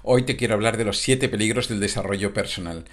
Hoy te quiero hablar de los 7 peligros del desarrollo personal.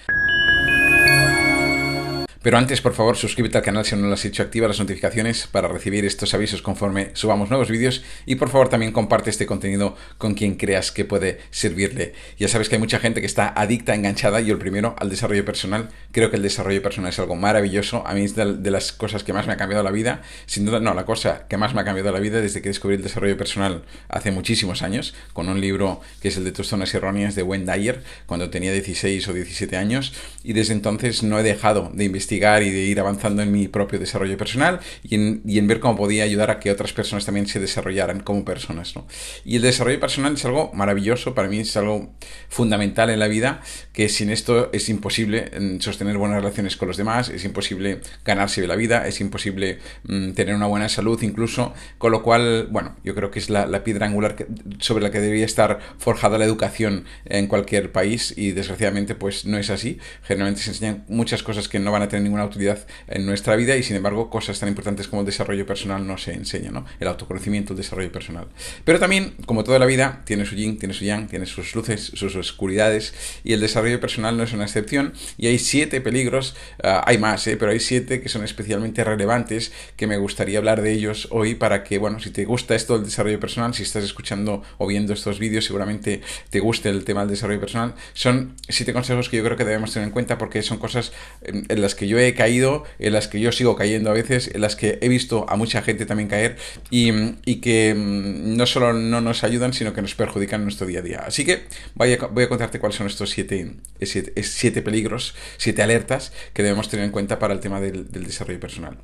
Pero antes, por favor, suscríbete al canal si no lo has hecho, activa las notificaciones para recibir estos avisos conforme subamos nuevos vídeos y por favor también comparte este contenido con quien creas que puede servirle. Ya sabes que hay mucha gente que está adicta, enganchada, yo el primero, al desarrollo personal. Creo que el desarrollo personal es algo maravilloso, a mí es de las cosas que más me ha cambiado la vida, sin duda, no, la cosa que más me ha cambiado la vida desde que descubrí el desarrollo personal hace muchísimos años, con un libro que es el de Tus zonas erróneas de Wayne Dyer, cuando tenía 16 o 17 años, y desde entonces no he dejado de investigar y de ir avanzando en mi propio desarrollo personal y en ver cómo podía ayudar a que otras personas también se desarrollaran como personas, ¿no? Y el desarrollo personal es algo maravilloso, para mí es algo fundamental en la vida, que sin esto es imposible sostener buenas relaciones con los demás, es imposible ganarse la vida, es imposible tener una buena salud incluso, con lo cual, bueno, yo creo que es la piedra angular sobre la que debería estar forjada la educación en cualquier país y desgraciadamente pues no es así. Generalmente se enseñan muchas cosas que no van a tener ninguna utilidad en nuestra vida y sin embargo cosas tan importantes como el desarrollo personal no se enseñan, ¿no? El autoconocimiento, el desarrollo personal. Pero también, como toda la vida, tiene su yin, tiene su yang, tiene sus luces, sus oscuridades y el desarrollo personal no es una excepción y hay 7 peligros, hay más, pero hay 7 que son especialmente relevantes que me gustaría hablar de ellos hoy para que, bueno, si te gusta esto del desarrollo personal, si estás escuchando o viendo estos vídeos, seguramente te guste el tema del desarrollo personal. Son 7 consejos que yo creo que debemos tener en cuenta porque son cosas en las que yo he caído, en las que yo sigo cayendo a veces, en las que he visto a mucha gente también caer y que no solo no nos ayudan, sino que nos perjudican en nuestro día a día. Así que voy a contarte cuáles son estos 7 peligros, 7 alertas que debemos tener en cuenta para el tema del desarrollo personal.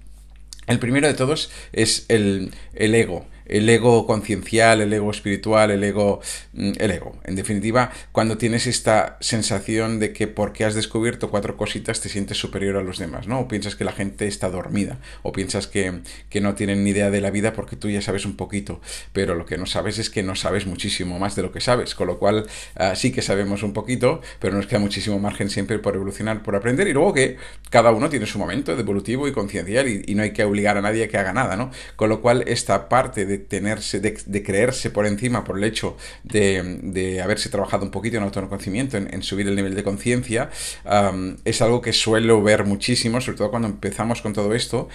El primero de todos es el ego conciencial, el ego espiritual, el ego. En definitiva, cuando tienes esta sensación de que porque has descubierto 4 cositas te sientes superior a los demás, ¿no? O piensas que la gente está dormida, o piensas que no tienen ni idea de la vida porque tú ya sabes un poquito, pero lo que no sabes es que no sabes muchísimo más de lo que sabes, con lo cual sí que sabemos un poquito, pero nos queda muchísimo margen siempre por evolucionar, por aprender, y luego que cada uno tiene su momento de evolutivo y conciencial y no hay que obligar a nadie a que haga nada, ¿no? Con lo cual esta parte de creerse por encima por el hecho de haberse trabajado un poquito en autoconocimiento, en subir el nivel de conciencia, es algo que suelo ver muchísimo, sobre todo cuando empezamos con todo esto,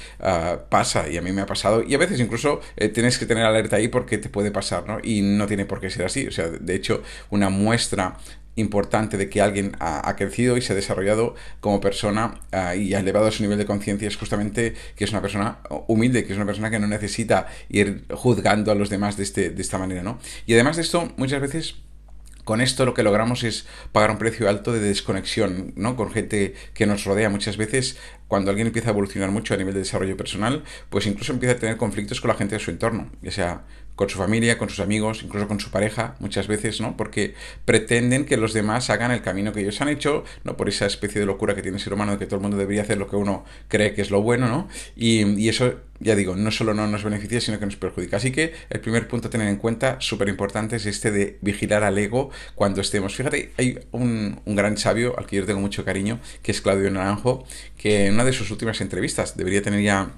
pasa, y a mí me ha pasado, y a veces incluso tienes que tener alerta ahí porque te puede pasar, ¿no? Y no tiene por qué ser así, o sea, de hecho, una muestra importante de que alguien ha crecido y se ha desarrollado como persona y ha elevado su nivel de conciencia es justamente que es una persona humilde, que es una persona que no necesita ir juzgando a los demás de esta manera, ¿no? Y además de esto, muchas veces con esto lo que logramos es pagar un precio alto de desconexión, ¿no? Con gente que nos rodea. Muchas veces, cuando alguien empieza a evolucionar mucho a nivel de desarrollo personal, pues incluso empieza a tener conflictos con la gente de su entorno, ya sea con su familia, con sus amigos, incluso con su pareja, muchas veces, ¿no? Porque pretenden que los demás hagan el camino que ellos han hecho, ¿no? Por esa especie de locura que tiene el ser humano de que todo el mundo debería hacer lo que uno cree que es lo bueno, ¿no? Y eso, ya digo, no solo no nos beneficia, sino que nos perjudica. Así que el primer punto a tener en cuenta, súper importante, es este de vigilar al ego cuando estemos. Fíjate, hay un gran sabio al que yo tengo mucho cariño, que es Claudio Naranjo, que en una de sus últimas entrevistas, debería tener ya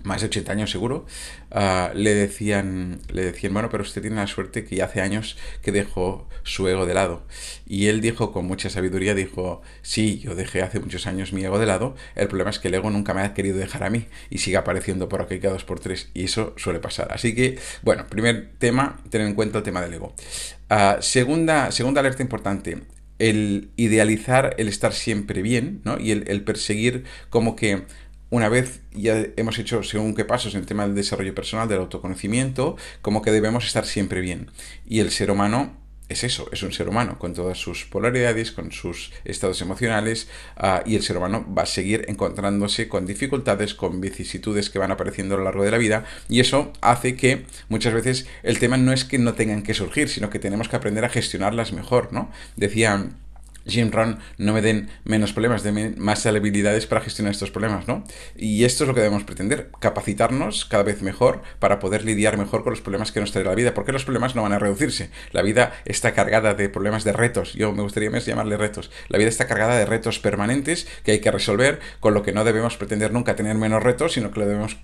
más de 80 años seguro, le decían, bueno, pero usted tiene la suerte que ya hace años que dejó su ego de lado. Y él dijo con mucha sabiduría, dijo, sí, yo dejé hace muchos años mi ego de lado, el problema es que el ego nunca me ha querido dejar a mí y sigue apareciendo por aquí cada 2 por 3 y eso suele pasar. Así que, bueno, primer tema, tener en cuenta el tema del ego. Segunda alerta importante, el idealizar el estar siempre bien, ¿no? Y el perseguir como que una vez ya hemos hecho según qué pasos en el tema del desarrollo personal, del autoconocimiento, como que debemos estar siempre bien. Y el ser humano es eso, es un ser humano, con todas sus polaridades, con sus estados emocionales, y el ser humano va a seguir encontrándose con dificultades, con vicisitudes que van apareciendo a lo largo de la vida, y eso hace que muchas veces el tema no es que no tengan que surgir, sino que tenemos que aprender a gestionarlas mejor, ¿no? Decían Jim Rohn, no me den menos problemas, denme más habilidades para gestionar estos problemas, ¿no? Y esto es lo que debemos pretender, capacitarnos cada vez mejor para poder lidiar mejor con los problemas que nos trae la vida, porque los problemas no van a reducirse. La vida está cargada de problemas, de retos, yo me gustaría más llamarle retos. La vida está cargada de retos permanentes que hay que resolver, con lo que no debemos pretender nunca tener menos retos, sino que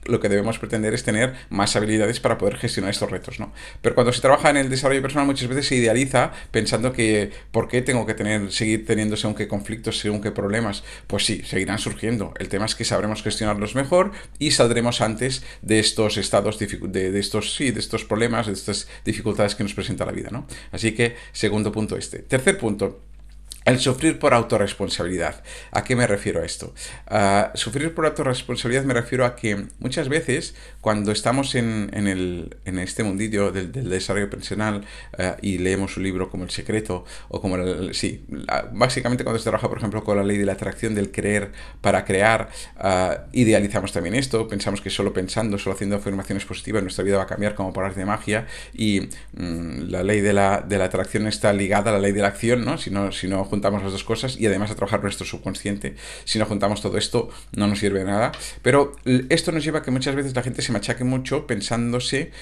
lo que debemos pretender es tener más habilidades para poder gestionar estos retos, ¿no? Pero cuando se trabaja en el desarrollo personal muchas veces se idealiza pensando que ¿por qué tengo que seguir teniendo según qué conflictos, según qué problemas? Pues sí, seguirán surgiendo. El tema es que sabremos gestionarlos mejor y saldremos antes de estos estados, de estos problemas, de estas dificultades que nos presenta la vida, ¿no? Así que, segundo punto este. Tercer punto. El sufrir por autorresponsabilidad. ¿A qué me refiero a esto? Sufrir por autorresponsabilidad me refiero a que muchas veces cuando estamos en este mundillo del desarrollo personal y leemos un libro como El Secreto o como básicamente cuando se trabaja por ejemplo con la ley de la atracción del creer para crear, idealizamos también esto, pensamos que solo pensando, solo haciendo afirmaciones positivas nuestra vida va a cambiar como por arte de magia y la ley de la atracción está ligada a la ley de la acción, ¿no? Si no juntamos las dos cosas y además a trabajar nuestro subconsciente. Si no juntamos todo esto, no nos sirve de nada. Pero esto nos lleva a que muchas veces la gente se machaque mucho pensándose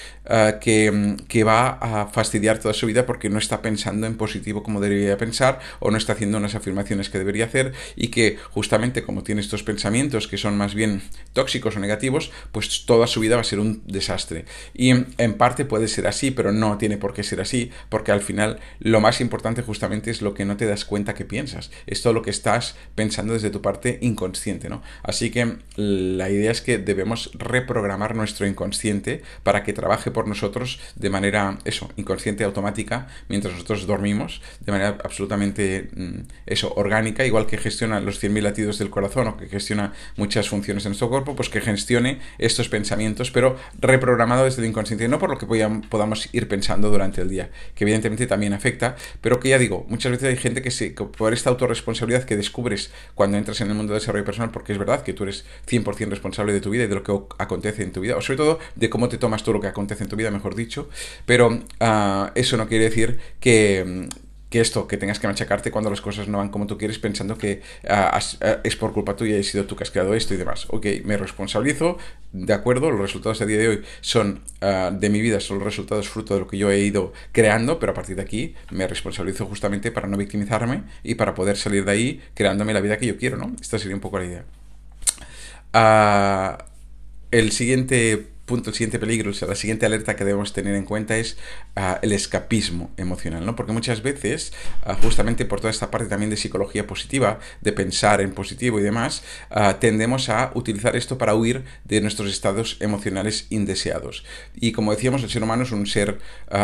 que va a fastidiar toda su vida porque no está pensando en positivo como debería pensar o no está haciendo unas afirmaciones que debería hacer y que justamente como tiene estos pensamientos que son más bien tóxicos o negativos, pues toda su vida va a ser un desastre. Y en parte puede ser así, pero no tiene por qué ser así, porque al final lo más importante justamente es lo que no te das cuenta que piensas, es todo lo que estás pensando desde tu parte inconsciente, ¿no? Así que la idea es que debemos reprogramar nuestro inconsciente para que trabaje por nosotros de manera, inconsciente, automática, mientras nosotros dormimos, de manera absolutamente, orgánica, igual que gestiona los 100.000 latidos del corazón o que gestiona muchas funciones en nuestro cuerpo, pues que gestione estos pensamientos, pero reprogramado desde el inconsciente, no por lo que podamos ir pensando durante el día, que evidentemente también afecta, pero que ya digo, muchas veces hay gente que por esta autorresponsabilidad que descubres cuando entras en el mundo del desarrollo personal, porque es verdad que tú eres 100% responsable de tu vida y de lo que acontece en tu vida, o sobre todo de cómo te tomas todo lo que acontece en tu vida, mejor dicho, pero eso no quiere decir que tengas que machacarte cuando las cosas no van como tú quieres pensando que es por culpa tuya y has sido tú que has creado esto y demás. Ok, me responsabilizo, de acuerdo, los resultados a día de hoy son de mi vida, son los resultados fruto de lo que yo he ido creando, pero a partir de aquí me responsabilizo justamente para no victimizarme y para poder salir de ahí creándome la vida que yo quiero, ¿no? Esta sería un poco la idea. El siguiente punto, el siguiente peligro, o sea, la siguiente alerta que debemos tener en cuenta es el escapismo emocional, ¿no? Porque muchas veces, justamente por toda esta parte también de psicología positiva, de pensar en positivo y demás, tendemos a utilizar esto para huir de nuestros estados emocionales indeseados. Y como decíamos, el ser humano es un ser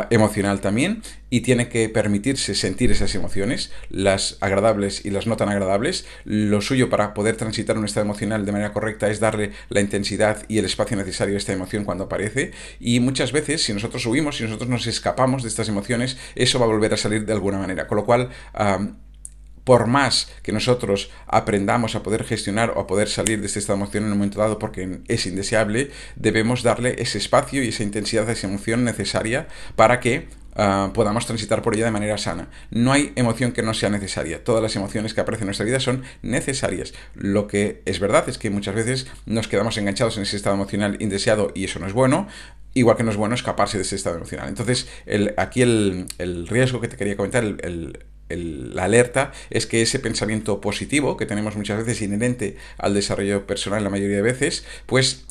emocional también y tiene que permitirse sentir esas emociones, las agradables y las no tan agradables. Lo suyo para poder transitar un estado emocional de manera correcta es darle la intensidad y el espacio necesario a esta emoción cuando aparece, y muchas veces si nosotros huimos, si nosotros nos escapamos de estas emociones, eso va a volver a salir de alguna manera, con lo cual por más que nosotros aprendamos a poder gestionar o a poder salir de este estado de emoción en un momento dado porque es indeseable, debemos darle ese espacio y esa intensidad a esa emoción necesaria para que podamos transitar por ella de manera sana. No hay emoción que no sea necesaria. Todas las emociones que aparecen en nuestra vida son necesarias. Lo que es verdad es que muchas veces nos quedamos enganchados en ese estado emocional indeseado y eso no es bueno. Igual que no es bueno escaparse de ese estado emocional. Entonces, aquí el riesgo que te quería comentar, la alerta, es que ese pensamiento positivo que tenemos muchas veces inherente al desarrollo personal la mayoría de veces, pues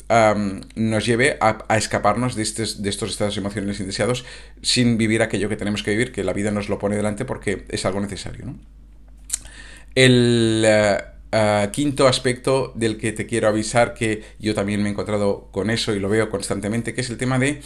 nos lleve a escaparnos de estos estados emocionales indeseados sin vivir aquello que tenemos que vivir, que la vida nos lo pone delante porque es algo necesario, ¿no? El quinto aspecto del que te quiero avisar, que yo también me he encontrado con eso y lo veo constantemente, que es el tema de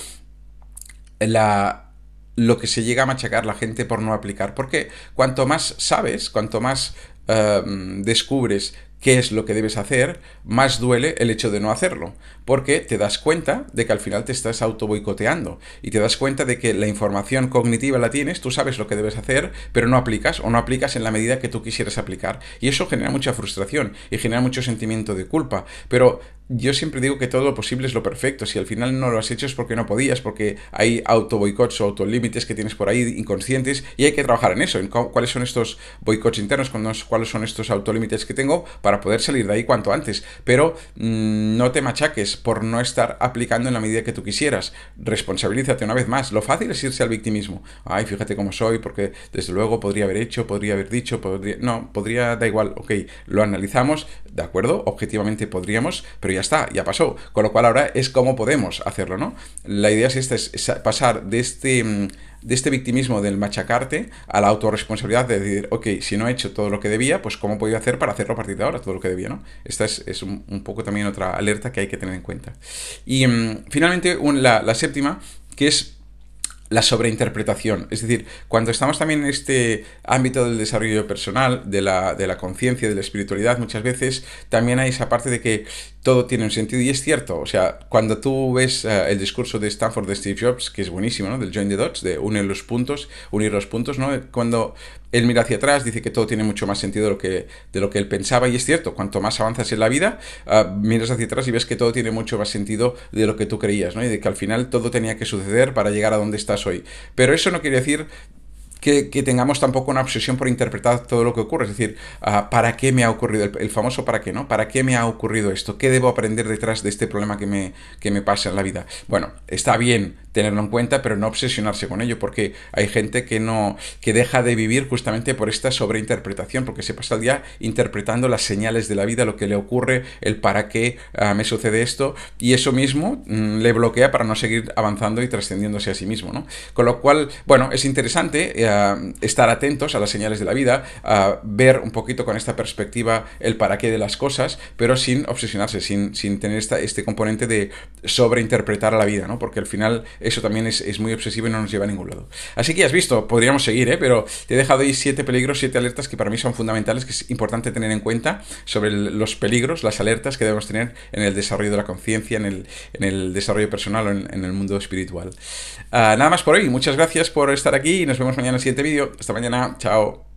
lo que se llega a machacar la gente por no aplicar. Porque cuanto más sabes, cuanto más descubres qué es lo que debes hacer, más duele el hecho de no hacerlo, porque te das cuenta de que al final te estás auto boicoteando y te das cuenta de que la información cognitiva la tienes, tú sabes lo que debes hacer, pero no aplicas o no aplicas en la medida que tú quisieras aplicar, y eso genera mucha frustración y genera mucho sentimiento de culpa. Pero yo siempre digo que todo lo posible es lo perfecto. Si al final no lo has hecho es porque no podías, porque hay auto boicots o autolímites que tienes por ahí inconscientes y hay que trabajar en eso, en cuáles son estos boicots internos, cuáles son estos autolímites que tengo para poder salir de ahí cuanto antes. Pero no te machaques por no estar aplicando en la medida que tú quisieras. Responsabilízate una vez más. Lo fácil es irse al victimismo. Ay, fíjate cómo soy, porque desde luego podría haber hecho, podría haber dicho, podría... No, podría, da igual, ok, lo analizamos, de acuerdo, objetivamente podríamos, pero ya está, ya pasó. Con lo cual ahora es cómo podemos hacerlo, ¿no? La idea es esta, es pasar de este victimismo del machacarte a la autorresponsabilidad de decir, ok, si no he hecho todo lo que debía, pues cómo puedo hacer para hacerlo a partir de ahora, todo lo que debía, ¿no? Esta es un poco también otra alerta que hay que tener en cuenta. Y finalmente, la séptima, que es la sobreinterpretación. Es decir, cuando estamos también en este ámbito del desarrollo personal, de la conciencia, de la espiritualidad, muchas veces también hay esa parte de que todo tiene un sentido y es cierto. O sea, cuando tú ves el discurso de Stanford de Steve Jobs, que es buenísimo, ¿no? Del Join the Dots, de unir los puntos, ¿no? Cuando él mira hacia atrás, dice que todo tiene mucho más sentido de lo que él pensaba y es cierto. Cuanto más avanzas en la vida, miras hacia atrás y ves que todo tiene mucho más sentido de lo que tú creías, ¿no? Y de que al final todo tenía que suceder para llegar a donde estás hoy. Pero eso no quiere decir que tengamos tampoco una obsesión por interpretar todo lo que ocurre. Es decir, ¿para qué me ha ocurrido? El famoso ¿para qué? ¿No? ¿Para qué me ha ocurrido esto? ¿Qué debo aprender detrás de este problema que me pasa en la vida? Bueno, está bien tenerlo en cuenta, pero no obsesionarse con ello, porque hay gente que deja de vivir justamente por esta sobreinterpretación, porque se pasa el día interpretando las señales de la vida, lo que le ocurre, el para qué me sucede esto, y eso mismo le bloquea para no seguir avanzando y trascendiéndose a sí mismo, ¿no? Con lo cual, bueno, es interesante estar atentos a las señales de la vida, ver un poquito con esta perspectiva el para qué de las cosas, pero sin obsesionarse, sin tener este componente de sobreinterpretar a la vida, ¿no? Porque al final eso también es muy obsesivo y no nos lleva a ningún lado. Así que ya has visto, podríamos seguir, pero te he dejado ahí 7 peligros, 7 alertas que para mí son fundamentales, que es importante tener en cuenta sobre los peligros, las alertas que debemos tener en el desarrollo de la conciencia, en el desarrollo personal o en el mundo espiritual. Nada más por hoy, muchas gracias por estar aquí y nos vemos mañana en el siguiente vídeo. Hasta mañana, chao.